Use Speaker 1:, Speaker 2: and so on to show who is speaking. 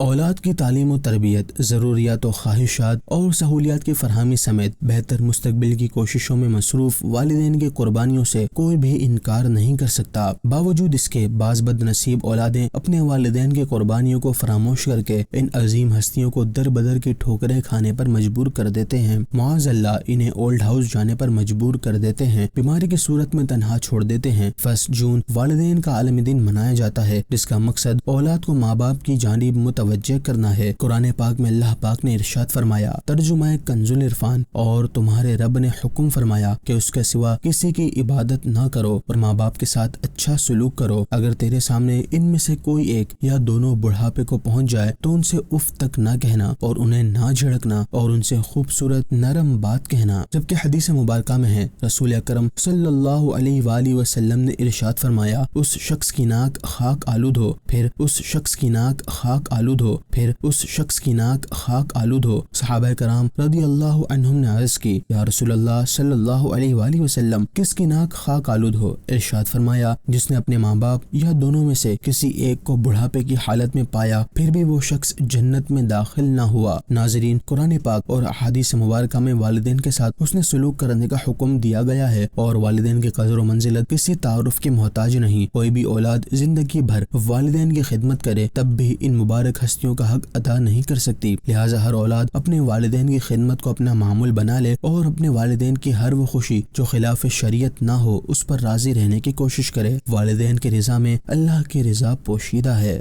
Speaker 1: اولاد کی تعلیم و تربیت، ضروریات و خواہشات اور سہولیات کی فراہمی سمیت بہتر مستقبل کی کوششوں میں مصروف والدین کی قربانیوں سے کوئی بھی انکار نہیں کر سکتا۔ باوجود اس کے بعض بد نصیب اولادیں اپنے والدین کی قربانیوں کو فراموش کر کے ان عظیم ہستیوں کو در بدر کی ٹھوکریں کھانے پر مجبور کر دیتے ہیں۔ معاذ اللہ انہیں اولڈ ہاؤس جانے پر مجبور کر دیتے ہیں، بیماری کی صورت میں تنہا چھوڑ دیتے ہیں۔ 1 جون والدین کا عالمی دن منایا جاتا ہے، جس کا مقصد اولاد کو ماں باپ کی جانب متوجہ کرنا ہے۔ قرآن پاک میں اللہ پاک نے ارشاد فرمایا، ترجمہ کنز العرفان، اور تمہارے رب نے حکم فرمایا کہ اس کے سوا کسی کی عبادت نہ کرو اور ماں باپ کے ساتھ اچھا سلوک کرو۔ اگر تیرے سامنے ان میں سے کوئی ایک یا دونوں بڑھاپے کو پہنچ جائے تو ان سے اف تک نہ کہنا اور انہیں نہ جھڑکنا اور ان سے خوبصورت نرم بات کہنا۔ جبکہ حدیث مبارکہ میں ہے، رسول اکرم صلی اللہ علیہ وآلہ وسلم نے ارشاد فرمایا، اس شخص کی ناک خاک آلود ہو، پھر اس شخص کی ناک خاک آلود ہو، پھر اس شخص کی ناک خاک آلود ہو۔ صحابہ کرام رضی اللہ عنہم نے عرض کی، یا رسول اللہ صلی اللہ علیہ وآلہ وسلم، کس کی ناک خاک آلود ہو؟ ارشاد فرمایا، جس نے اپنے ماں باپ یا دونوں میں سے کسی ایک کو بڑھاپے کی حالت میں پایا پھر بھی وہ شخص جنت میں داخل نہ ہوا۔ ناظرین، قرآن پاک اور احادیث مبارکہ میں والدین کے ساتھ حسن سلوک کرنے کا حکم دیا گیا ہے، اور والدین کی قدر و منزلت کسی تعارف کے محتاج نہیں۔ کوئی بھی اولاد زندگی بھر والدین کی خدمت کرے تب بھی ان مبارک ہستیوں کا حق ادا نہیں کر سکتی۔ لہٰذا ہر اولاد اپنے والدین کی خدمت کو اپنا معمول بنا لے اور اپنے والدین کی ہر وہ خوشی جو خلاف شریعت نہ ہو اس پر راضی رہنے کی کوشش کرے۔ والدین کی رضا میں اللہ کی رضا پوشیدہ ہے۔